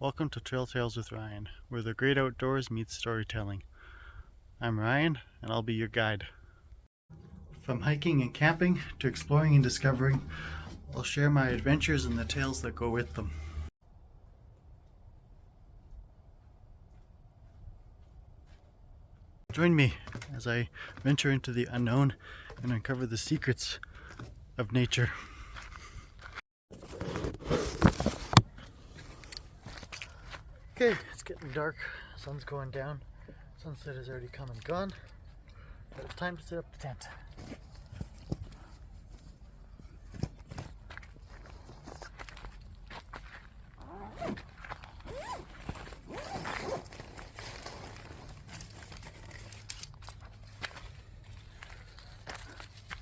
Welcome to Trail Tales with Ryan, where the great outdoors meets storytelling. I'm Ryan, and I'll be your guide. From hiking and camping to exploring and discovering, I'll share my adventures and the tales that go with them. Join me as I venture into the unknown and uncover the secrets of nature. Okay, it's getting dark, sun's going down, sunset has already come and gone, but it's time to set up the tent.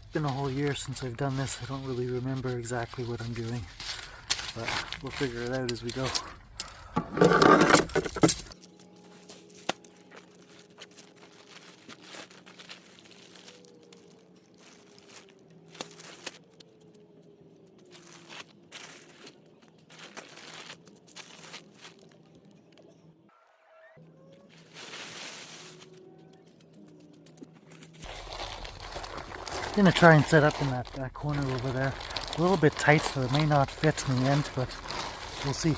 It's been a whole year since I've done this. I don't really remember exactly what I'm doing, but we'll figure it out as we go. I'm going to try and set up in that corner over there. A little bit tight, so it may not fit in the end, but we'll see.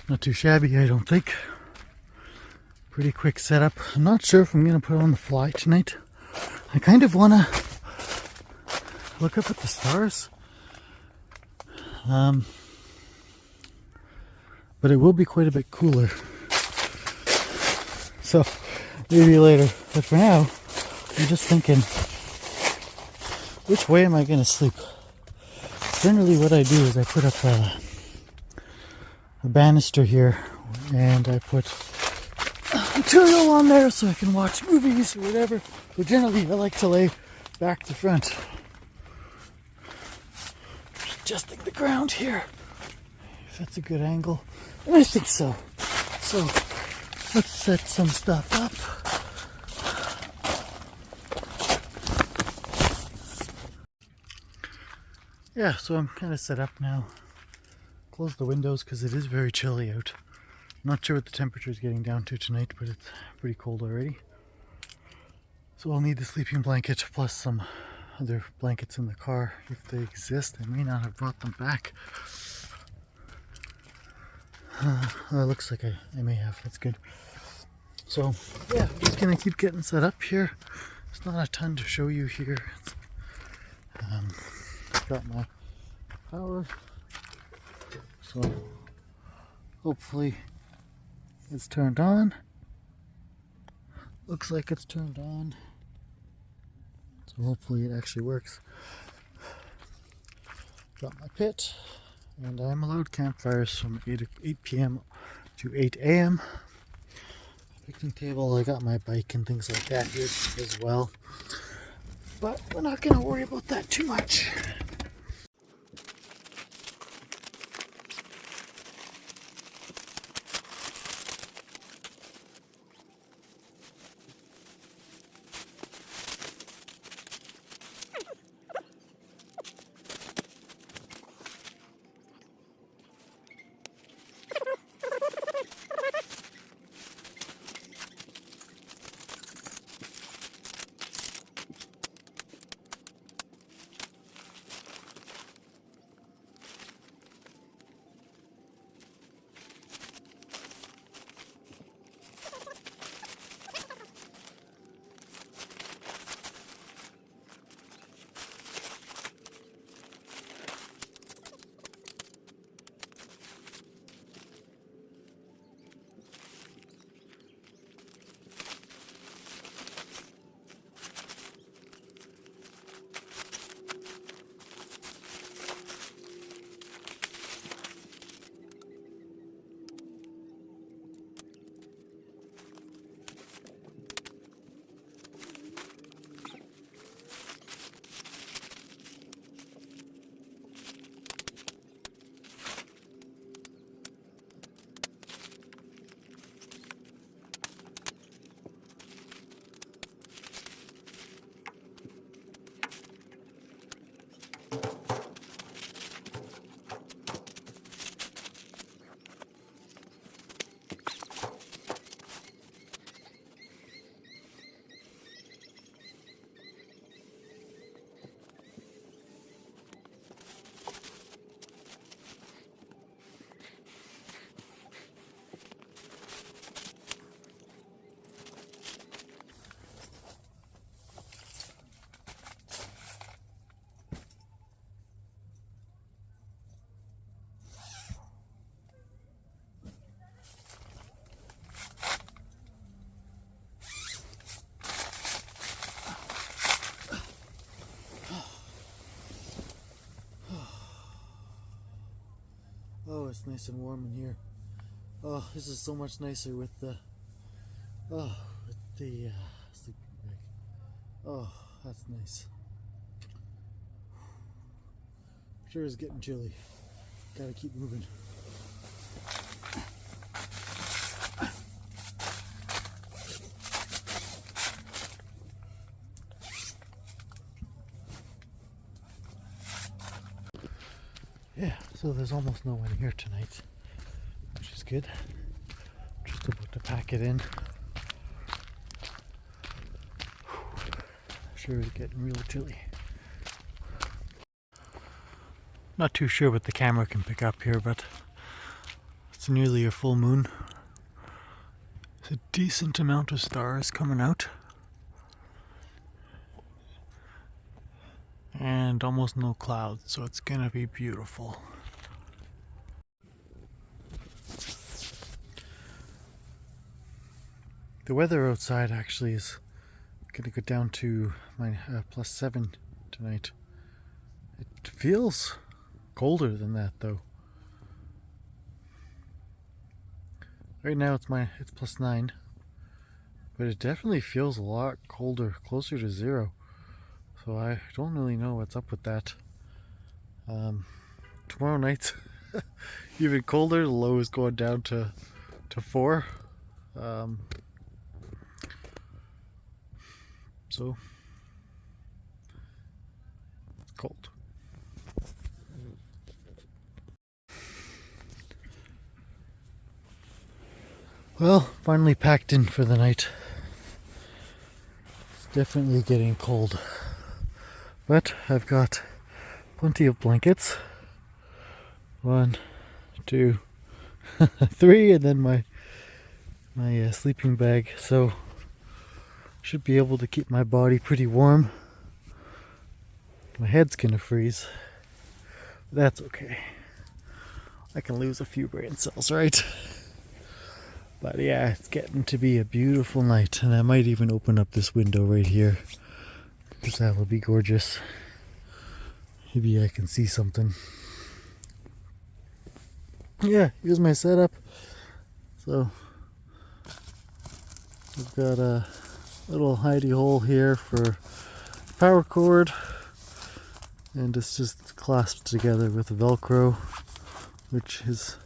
Not too shabby, I don't think. Pretty quick setup. I'm not sure if I'm going to put on the fly tonight. I kind of want to look up at the stars. But it will be quite a bit cooler. So, maybe later. But for now, I'm just thinking, which way am I going to sleep? Generally what I do is I put up a banister here, and I put material on there so I can watch movies or whatever. But generally I like to lay back to front. Adjusting the ground here, if that's a good angle. And I think so. So let's set some stuff up. Yeah, so I'm kind of set up now. Close the windows because it is very chilly out. I'm not sure what the temperature is getting down to tonight, but it's pretty cold already. So I'll need the sleeping blanket plus some other blankets in the car if they exist. I may not have brought them back. Looks like I may have. That's good. So yeah, I'm just gonna keep getting set up here. There's not a ton to show you here. Got my power. So hopefully it's turned on. Looks like it's turned on. So hopefully it actually works. Got my pit, and I'm allowed campfires from 8 p.m. to 8 a.m. Picnic table, I got my bike and things like that here as well. But we're not going to worry about that too much. Oh, it's nice and warm in here. Oh, this is so much nicer with the sleeping bag. Oh, that's nice. Sure is getting chilly. Gotta keep moving. Yeah, so there's almost no one here tonight, which is good. Just about to pack it in. Sure is getting real chilly. Not too sure what the camera can pick up here, but it's nearly a full moon. There's a decent amount of stars coming out. And almost no clouds, so it's gonna be beautiful. The weather outside actually is gonna go down to +7 tonight. It feels colder than that though. Right now it's +9, but it definitely feels a lot colder, closer to 0. So I don't really know what's up with that. Tomorrow night's even colder. The low is going down to 4. So it's cold. Well, finally packed in for the night. It's definitely getting cold, but I've got plenty of blankets. 1, 2, 3, and then my sleeping bag. So should be able to keep my body pretty warm. My head's gonna freeze. But that's okay. I can lose a few brain cells, right? But yeah, it's getting to be a beautiful night, and I might even open up this window right here because that will be gorgeous. Maybe I can see something. Yeah, here's my setup. So I've got a little hidey hole here for power cord, and it's just clasped together with Velcro, which is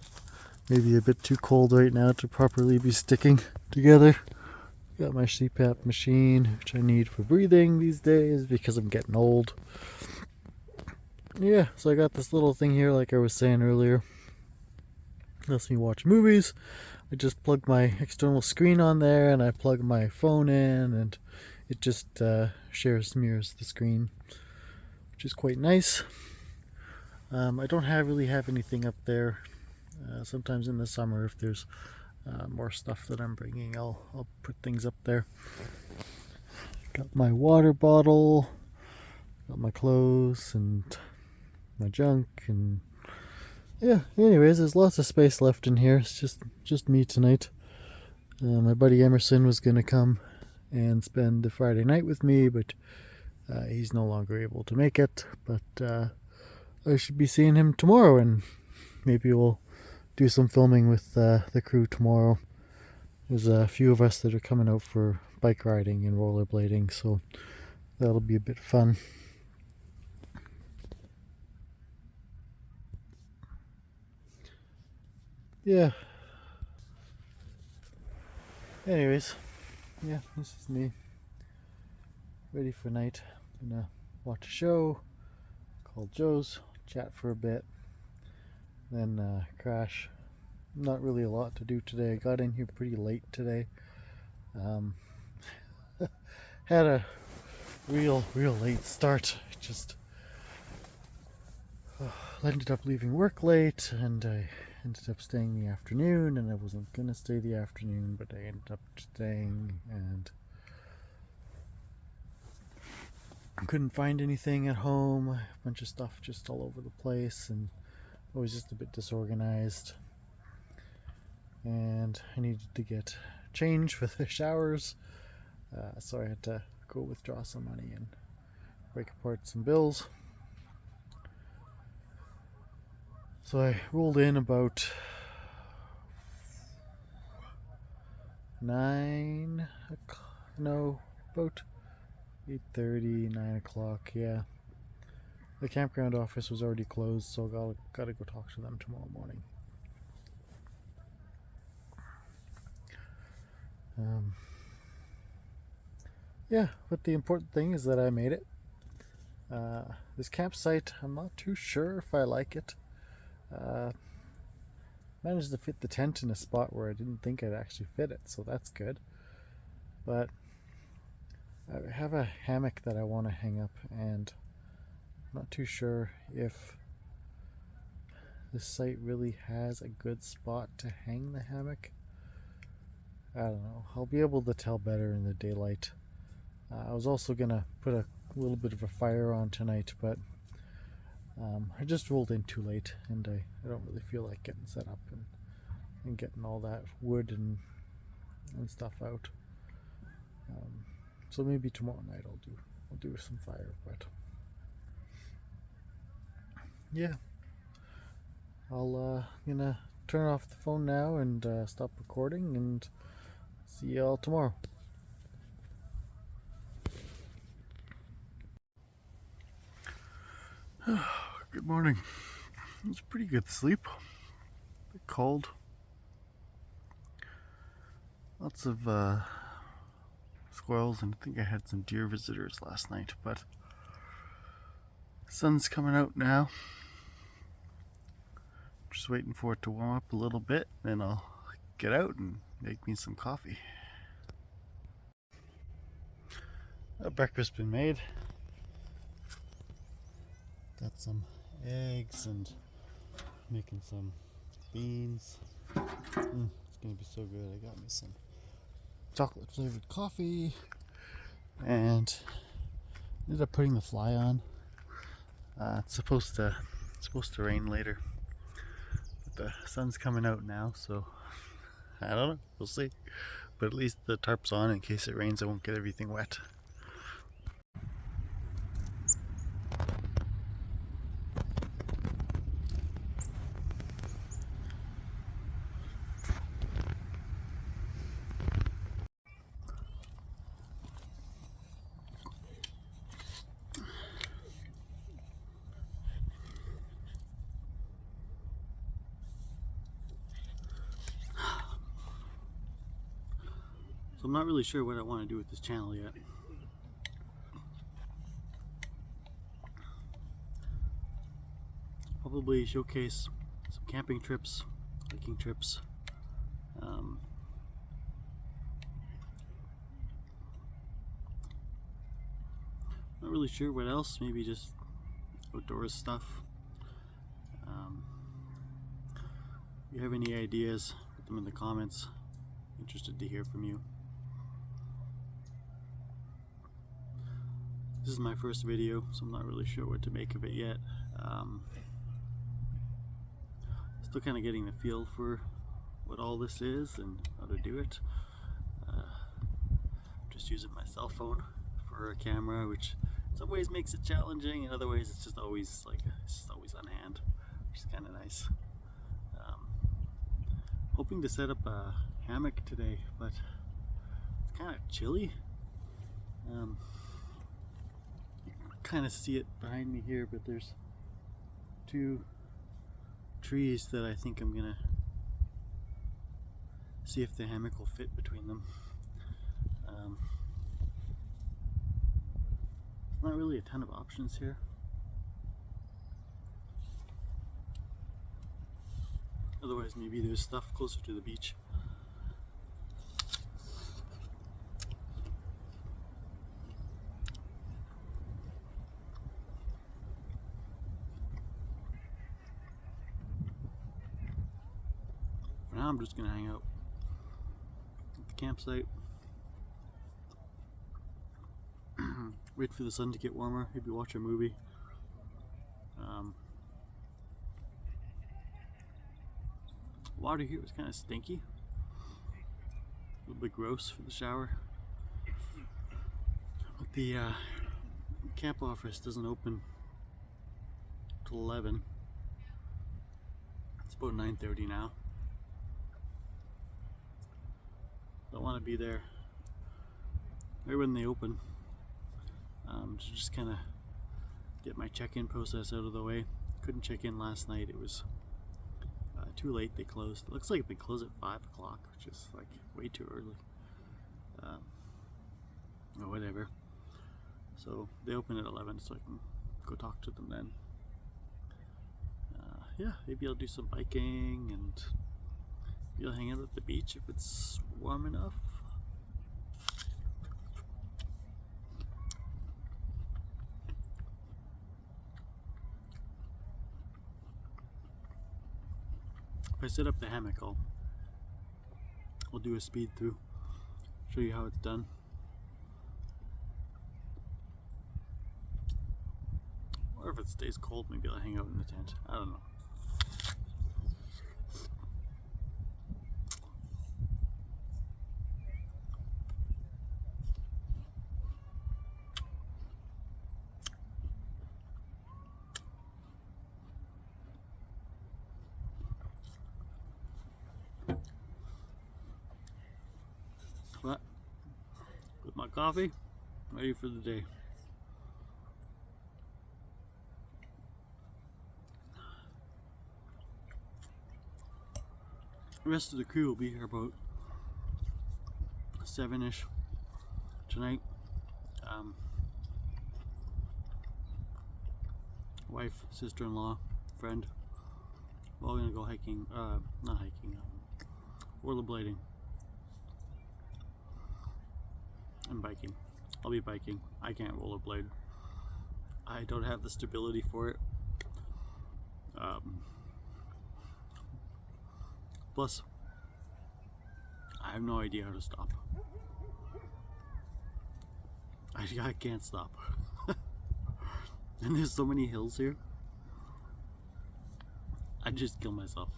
maybe a bit too cold right now to properly be sticking together. Got my CPAP machine, which I need for breathing these days because I'm getting old. Yeah, so I got this little thing here, like I was saying earlier. Lets me watch movies. I just plug my external screen on there, and I plug my phone in, and it just mirrors the screen, which is quite nice. I don't really have anything up there. Sometimes in the summer, if there's more stuff that I'm bringing, I'll put things up there. Got my water bottle, got my clothes and my junk, and yeah, anyways, there's lots of space left in here. It's just me tonight. My buddy Emerson was gonna come and spend the Friday night with me, but he's no longer able to make it. But I should be seeing him tomorrow, and maybe we'll do some filming with the crew tomorrow. There's a few of us that are coming out for bike riding and rollerblading, so that'll be a bit fun. Yeah. Anyways, yeah, this is me. Ready for night. I'm gonna watch a show called Joe's, chat for a bit, then crash. Not really a lot to do today. I got in here pretty late today. Had a real late start. Just ended up leaving work late, and I ended up staying the afternoon, and I wasn't gonna stay the afternoon, but I ended up staying, and I couldn't find anything at home. A bunch of stuff just all over the place, and I was just a bit disorganized, and I needed to get change for the showers, so I had to go withdraw some money and break apart some bills. So I rolled in about 9 o'clock, no, about 8:30, 9 o'clock, yeah. The campground office was already closed, so gotta go talk to them tomorrow morning. Yeah, but the important thing is that I made it. This campsite, I'm not too sure if I like it. Managed to fit the tent in a spot where I didn't think I'd actually fit it, so that's good. But I have a hammock that I want to hang up, and I'm not too sure if this site really has a good spot to hang the hammock. I don't know. I'll be able to tell better in the daylight. I was also gonna put a little bit of a fire on tonight, but I just rolled in too late, and I don't really feel like getting set up and getting all that wood and stuff out. So maybe tomorrow night I'll do some fire, but yeah, I'll gonna turn off the phone now and stop recording, and see y'all tomorrow. Good morning. It was pretty good sleep. A bit cold. Lots of squirrels, and I think I had some deer visitors last night, but the sun's coming out now. Just waiting for it to warm up a little bit, then I'll get out and make me some coffee. Breakfast been made. Got some eggs and making some beans. It's gonna be so good. I got me some chocolate flavored coffee and ended up putting the fly on. It's supposed to rain later, but the sun's coming out now, so I don't know, we'll see. But at least the tarp's on in case it rains. I won't get everything wet. So I'm not really sure what I want to do with this channel yet. Probably showcase some camping trips, hiking trips. Not really sure what else, maybe just outdoors stuff. If you have any ideas, put them in the comments. Interested to hear from you. This is my first video, so I'm not really sure what to make of it yet. Still kind of getting the feel for what all this is and how to do it. Just using my cell phone for a camera, which in some ways makes it challenging, in other ways it's just always on hand, which is kind of nice. Hoping to set up a hammock today, but it's kind of chilly. You kind of see it behind me here, but there's two trees that I think I'm gonna see if the hammock will fit between them. Not really a ton of options here. Otherwise, maybe there's stuff closer to the beach. For now, I'm just gonna hang out at the campsite. Wait for the sun to get warmer, maybe watch a movie. Water here was kind of stinky. A little bit gross for the shower. But the camp office doesn't open till 11. about 9:30 now. I want to be there right when they open, to just kind of get my check-in process out of the way. Couldn't check in last night. It was too late. They closed. It looks like they close at 5 o'clock, which is like way too early. Or whatever. So they open at 11, so I can go talk to them then. Yeah, maybe I'll do some biking and maybe I'll hang out at the beach if it's warm enough. If I set up the hammock, I'll do a speed through, show you how it's done. Or if it stays cold, maybe I'll hang out in the tent. I don't know. But with my coffee, ready for the day. The rest of the crew will be here about 7-ish tonight. Wife, sister-in-law, friend. We're all gonna go hiking, not hiking, rollerblading and biking. I'll be biking. I can't rollerblade. I don't have the stability for it. Plus, I have no idea how to stop. I can't stop. And there's so many hills here. I'd just kill myself.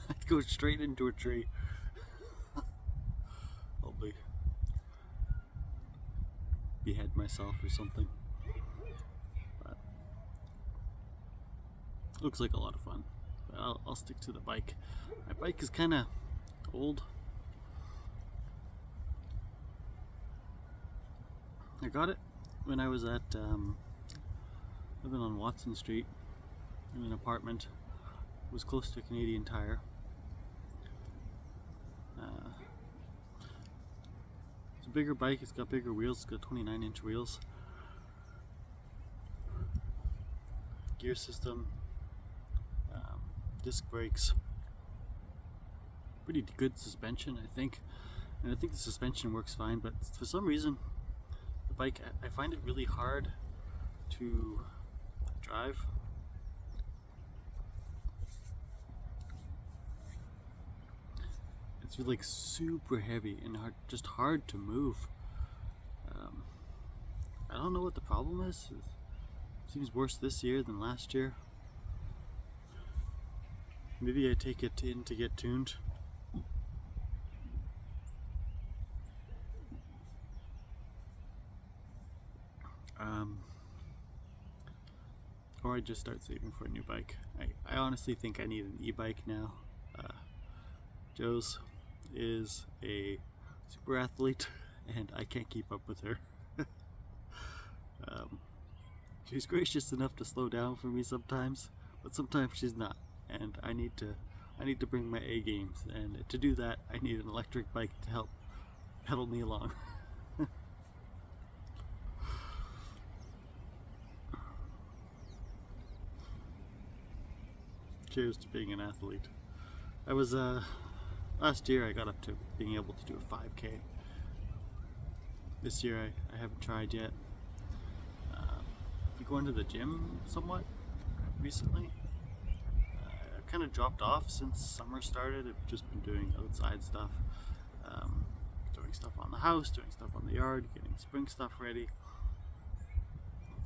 I'd go straight into a tree. Probably behead myself or something. But looks like a lot of fun. But I'll stick to the bike. My bike is kind of old. I got it when I was at living on Watson Street in an apartment. It was close to a Canadian Tire. It's a bigger bike. It's got bigger wheels. It's got 29-inch wheels. Gear system, disc brakes. Pretty good suspension, I think. And I think the suspension works fine, but for some reason the bike, I find it really hard to drive. It's like super heavy and just hard to move. I don't know what the problem is. It seems worse this year than last year. Maybe I take it in to get tuned. Or I just start saving for a new bike. I honestly think I need an e-bike now. Joe's is a super athlete and I can't keep up with her. She's gracious enough to slow down for me sometimes, but sometimes she's not, and I need to bring my A games, and to do that I need an electric bike to help pedal me along. Cheers to being an athlete. I was last year I got up to being able to do a 5K. This year I haven't tried yet. Been going to the gym somewhat recently. I've kind of dropped off since summer started. I've just been doing outside stuff, doing stuff on the house, doing stuff on the yard, getting spring stuff ready,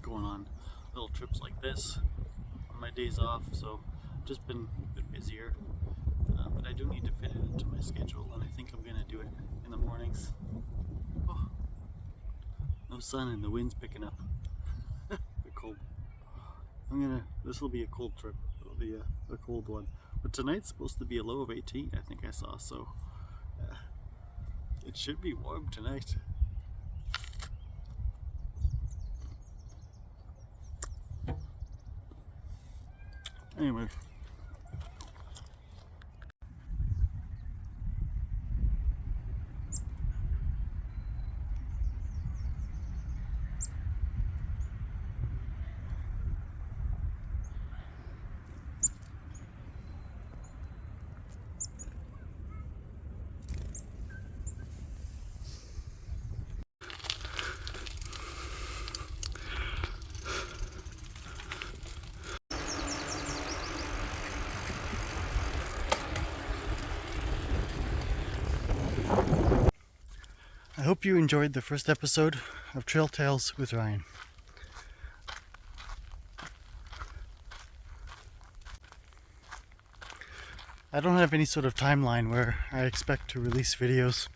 going on little trips like this on my days off. So just been a bit busier, but I do need to fit it into my schedule, and I think I'm gonna do it in the mornings. Oh, no sun and the wind's picking up. Bit cold. This will be a cold trip. It'll be a cold one. But tonight's supposed to be a low of 18, I think I saw, so it should be warm tonight. Anyway. I hope you enjoyed the first episode of Trail Tales with Ryan. I don't have any sort of timeline where I expect to release videos.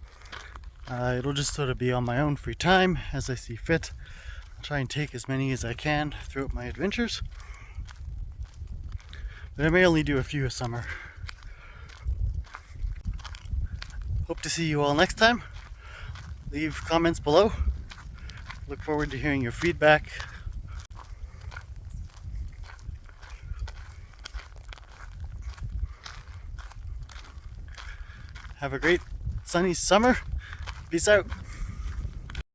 It'll just sort of be on my own free time as I see fit. I'll try and take as many as I can throughout my adventures. But I may only do a few a summer. Hope to see you all next time. Leave comments below. Look forward to hearing your feedback. Have a great sunny summer. Peace out.